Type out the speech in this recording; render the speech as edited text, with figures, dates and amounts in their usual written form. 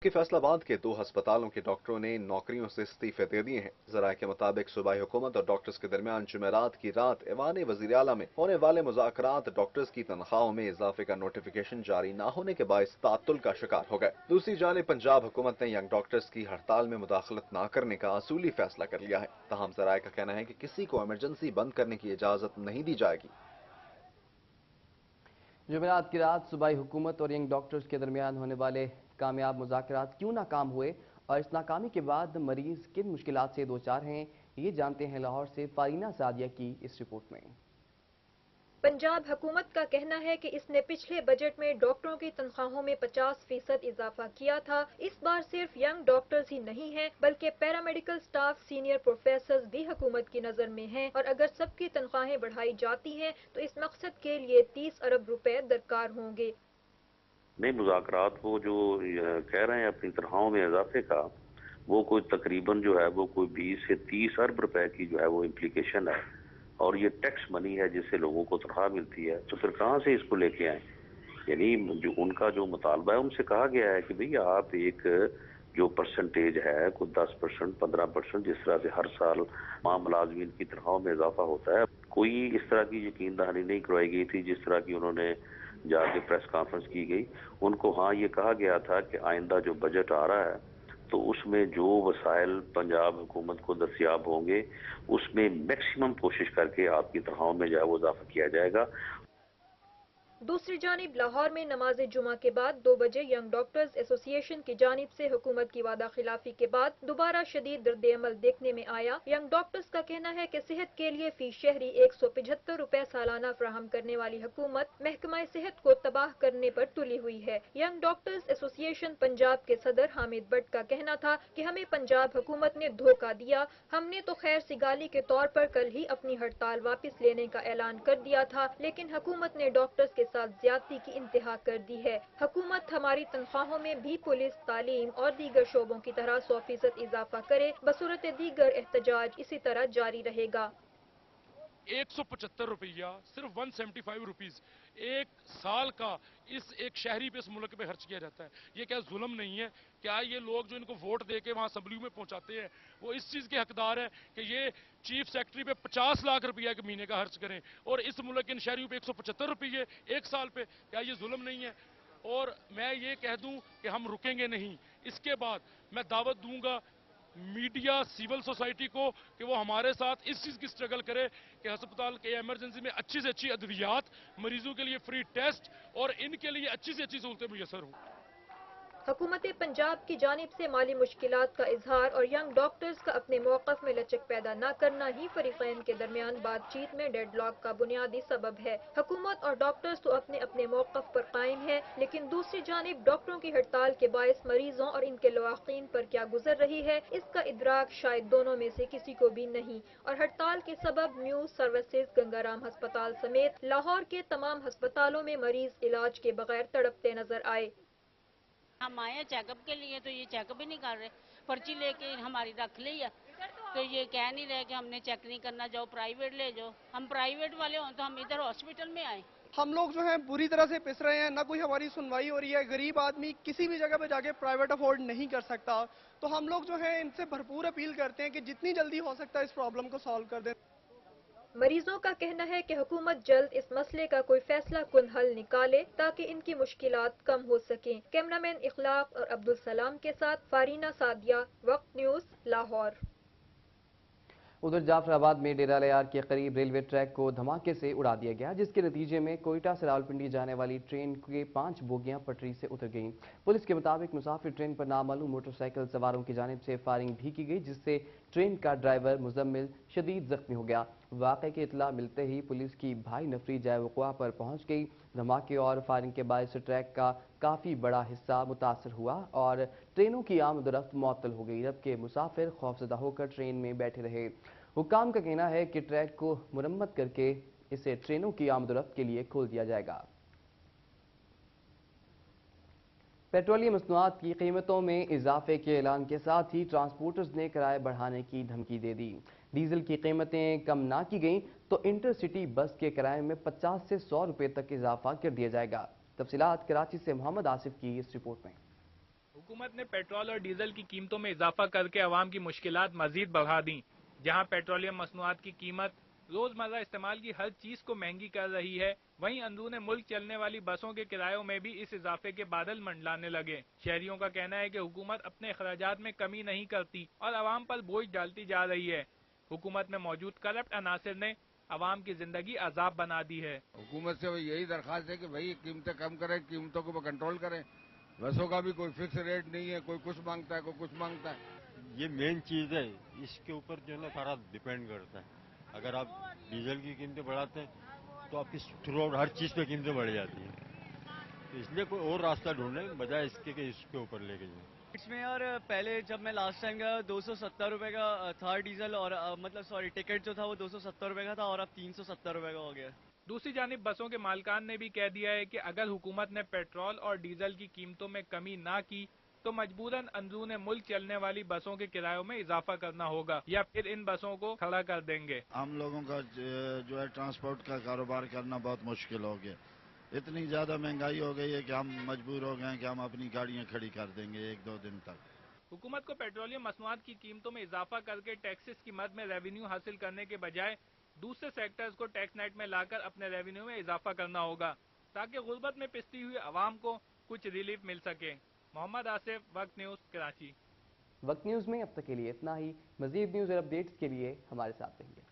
कि फैसलाबाद के 2 अस्पतालों के डॉक्टरों ने नौकरियों से इस्तीफे दे दिए हैं। ज़राए के मुताबिक सूबाई हुकूमत और डॉक्टर्स के दरमियान जुमेरात की रात ऐवान वज़ीर आला में होने वाले मुज़ाकरात डॉक्टर्स की तनख्वाहों में इजाफे का नोटिफिकेशन जारी न होने के बायस तात्तुल का शिकार हो गए। दूसरी जानिब पंजाब हुकूमत ने यंग डॉक्टर्स की हड़ताल में मुदाखलत न करने का असूली फैसला कर लिया है। तहम ज़राए का कहना है कि किसी को इमरजेंसी बंद करने की इजाज़त नहीं दी जाएगी। जुमेरात की रात सूबाई हुकूमत और यंग डॉक्टर्स के दरमियान होने वाले कामयाब मुज़ाकरात क्यों नाकाम हुए और इस नाकामी के बाद मरीज किन मुश्किलात से दो चार हैं, ये जानते हैं लाहौर से फारीना सादिया की इस रिपोर्ट में। पंजाब हुकूमत का कहना है कि इसने पिछले बजट में डॉक्टरों की तनख्वाहों में 50% इजाफा किया था। इस बार सिर्फ यंग डॉक्टर्स ही नहीं हैं, बल्कि पैरामेडिकल स्टाफ, सीनियर प्रोफेसर्स भी हुकूमत की नजर में हैं और अगर सबकी तनख्वाहें बढ़ाई जाती हैं तो इस मकसद के लिए 30 अरब रुपए दरकार होंगे। नए मुज़ाकरात वो जो कह रहे हैं अपनी तनख्वाहों में इजाफे का, वो कोई तकरीबन जो है वो कोई 20 से 30 अरब रुपए की जो है वो इम्प्लीकेशन है और ये टैक्स मनी है जिससे लोगों को तनख्वाह मिलती है। तो फिर कहाँ से इसको लेके आए? यानी जो उनका जो मुतालबा है उनसे कहा गया है कि भाई आप एक जो परसेंटेज है कोई 10%, 15%, जिस तरह से हर साल तमाम मुलाजमीन की तनख्वाहों में इजाफा होता है, कोई इस तरह की यकीन दहानी नहीं करवाई गई थी जिस तरह की उन्होंने जाके प्रेस कॉन्फ्रेंस की गई। उनको हाँ ये कहा गया था कि आइंदा जो बजट आ रहा है तो उसमें जो वसाइल पंजाब हुकूमत को दस्तियाब होंगे उसमें मैक्सिमम कोशिश करके आपकी तनख्वाहों में जो है वो इजाफा किया जाएगा। दूसरी जानिब लाहौर में नमाज जुमा के बाद 2 बजे यंग डॉक्टर्स एसोसिएशन की जानिब से हुकूमत की वादा खिलाफी के बाद दोबारा शदीद दर्द-ए-अमल देखने में आया। यंग डॉक्टर्स का कहना है कि सेहत के लिए फी शहरी 175 रुपए सालाना फराहम करने वाली हुकूमत महकमा सेहत को तबाह करने पर तुली हुई है। यंग डॉक्टर्स एसोसिएशन पंजाब के सदर हामिद भट्ट का कहना था कि हमें पंजाब हुकूमत ने धोखा दिया। हमने तो खैर सिगाली के तौर पर कल ही अपनी हड़ताल वापस लेने का ऐलान कर दिया था, लेकिन हुकूमत ने डॉक्टर्स के साथ ज्यादती की इंतहा कर दी है। हुकूमत हमारी तनख्वाहों में भी पुलिस, तालीम और दीगर शोबों की तरह 100% इजाफा करे, बसूरत दीगर एहतजाज इसी तरह जारी रहेगा। 175 रुपया, सिर्फ 175 रुपीज एक साल का इस एक शहरी पे, इस मुल्क पे खर्च किया जाता है। ये क्या जुल्म नहीं है? क्या ये लोग जो इनको वोट दे के वहां असम्बली में पहुंचाते हैं वो इस चीज के हकदार है कि ये चीफ सेक्रेटरी पे 50 लाख रुपया के महीने का खर्च करें और इस मुल्क के इन शहरियों पे 175 रुपये एक साल पे? क्या ये जुल्म नहीं है? और मैं ये कह दूं कि हम रुकेंगे नहीं। इसके बाद मैं दावत दूंगा मीडिया, सिविल सोसाइटी को कि वो हमारे साथ इस चीज की स्ट्रगल करे कि अस्पताल के इमरजेंसी में अच्छी से अच्छी अद्वियात, मरीजों के लिए फ्री टेस्ट और इनके लिए अच्छी से अच्छी सहूलतें मुयसर हों। हुकूमत पंजाब की जानिब से माली मुश्किलात का इजहार और यंग डॉक्टर्स का अपने मौक़िफ़ में लचक पैदा न करना ही फरीक़ैन के दरमियान बातचीत में डेडलॉक का बुनियादी सबब है। हुकूमत और डॉक्टर्स तो अपने अपने मौक़िफ़ पर कायम है, लेकिन दूसरी जानिब डॉक्टरों की हड़ताल के बायस मरीजों और इनके लवाक़ीन पर क्या गुजर रही है, इसका इदराक शायद दोनों में से किसी को भी नहीं। और हड़ताल के सबब न्यूज़ सर्विसेज, गंगाराम अस्पताल समेत लाहौर के तमाम अस्पतालों में मरीज इलाज के बगैर तड़पते नजर आए। हम आए हैं चेकअप के लिए तो ये चेकअप ही नहीं कर रहे, पर्ची लेके हमारी रख ली है तो ये कह नहीं रहे कि हमने चेक नहीं करना, जाओ प्राइवेट ले जाओ। हम प्राइवेट वाले हों तो हम इधर हॉस्पिटल में आए। हम लोग जो हैं बुरी तरह से पिस रहे हैं, ना कोई हमारी सुनवाई हो रही है। गरीब आदमी किसी भी जगह पे जाके प्राइवेट अफोर्ड नहीं कर सकता। तो हम लोग जो हैं इनसे भरपूर अपील करते हैं कि जितनी जल्दी हो सकता है इस प्रॉब्लम को सॉल्व कर दें। मरीजों का कहना है कि हुकूमत जल्द इस मसले का कोई फैसला कुन हल निकाले ताकि इनकी मुश्किलात कम हो सकें। कैमरामैन इखलाक और अब्दुल सलाम के साथ फारीना सादिया, वक्त न्यूज़, लाहौर। उधर जाफराबाद में डेरा लियार के करीब रेलवे ट्रैक को धमाके से उड़ा दिया गया, जिसके नतीजे में कोयटा से रावलपिंडी जाने वाली ट्रेन के 5 बोगियां पटरी से उतर गईं। पुलिस के मुताबिक मुसाफिर ट्रेन पर नामालूम मोटरसाइकिल सवारों की जानिब से फायरिंग भी की गई, जिससे ट्रेन का ड्राइवर मुजम्मिल शदीद जख्मी हो गया। वाक़े की इतला मिलते ही पुलिस की भारी नफरी जाए वक़ुआ पर पहुंच गई। धमाके और फायरिंग के बायस ट्रैक का काफ़ी बड़ा हिस्सा मुतासर हुआ और ट्रेनों की आमदरफ्त मुअत्तल हो गई, जबकि मुसाफिर खौफजदा होकर ट्रेन में बैठे रहे। हुक्काम का कहना है कि ट्रैक को मुरम्मत करके इसे ट्रेनों की आमदरफ्त के लिए खोल दिया जाएगा। पेट्रोलियम मसनूआत की कीमतों में इजाफे के ऐलान के साथ ही ट्रांसपोर्टर्स ने किराए बढ़ाने की धमकी दे दी। डीजल की कीमतें कम ना की गईं तो इंटरसिटी बस के किराए में 50 से 100 रुपए तक इजाफा कर दिया जाएगा। तफसीलात कराची से मोहम्मद आसिफ की इस रिपोर्ट में। हुकूमत ने पेट्रोल और डीजल की कीमतों में इजाफा करके आवाम की मुश्किलात मजीद बढ़ा दी। जहां पेट्रोलियम मसनूआत की कीमत रोजमर्रा इस्तेमाल की हर चीज को महंगी कर रही है, वहीं अंदरूने मुल्क चलने वाली बसों के किरायों में भी इस इजाफे के बादल मंडलाने लगे। शहरियों का कहना है कि हुकूमत अपने अखराजात में कमी नहीं करती और आवाम पर बोझ डालती जा रही है। हुकूमत में मौजूद करप्ट अनासिर ने आवाम की जिंदगी अजाब बना दी है। हुकूमत से यही दरख्वास्त है कि भाई कीमतें कम करें, कीमतों को कंट्रोल करें। बसों का भी कोई फिक्स रेट नहीं है, कोई कुछ मांगता है, कोई कुछ मांगता है। ये मेन चीज है, इसके ऊपर जो है ना सारा डिपेंड करता है। अगर आप डीजल की कीमतें बढ़ाते हैं तो आपकी थ्रू आउट हर चीज पे कीमतें बढ़ जाती हैं, तो इसलिए कोई और रास्ता ढूंढने बजाय इसके कि इसके ऊपर लेके जाए। इसमें यार पहले जब मैं लास्ट टाइम गया 270 रुपए का था डीजल और टिकट जो था वो 270 रुपए का था और अब 370 रुपए का हो गया। दूसरी जानिब बसों के मालिकान ने भी कह दिया है कि अगर हुकूमत ने पेट्रोल और डीजल की कीमतों में कमी ना की तो मजबूरन अंदरून मुल्क चलने वाली बसों के किरायों में इजाफा करना होगा या फिर इन बसों को खड़ा कर देंगे। हम लोगों का जो है ट्रांसपोर्ट का कारोबार करना बहुत मुश्किल हो गया। इतनी ज्यादा महंगाई हो गई है कि हम मजबूर हो गए कि हम अपनी गाड़ियां खड़ी कर देंगे 1-2 दिन तक। हुकूमत को पेट्रोलियम मसनूआत की कीमतों में इजाफा करके टैक्सेस की मद में रेवेन्यू हासिल करने के बजाय दूसरे सेक्टर्स को टैक्स नेट में लाकर अपने रेवेन्यू में इजाफा करना होगा ताकि गुर्बत में पिसती हुई आवाम को कुछ रिलीफ मिल सके। मोहम्मद आसिफ, वक्त न्यूज़, कराची। वक्त न्यूज़ में अब तक के लिए इतना ही। मजीद न्यूज़ और अपडेट्स के लिए हमारे साथ रहिए।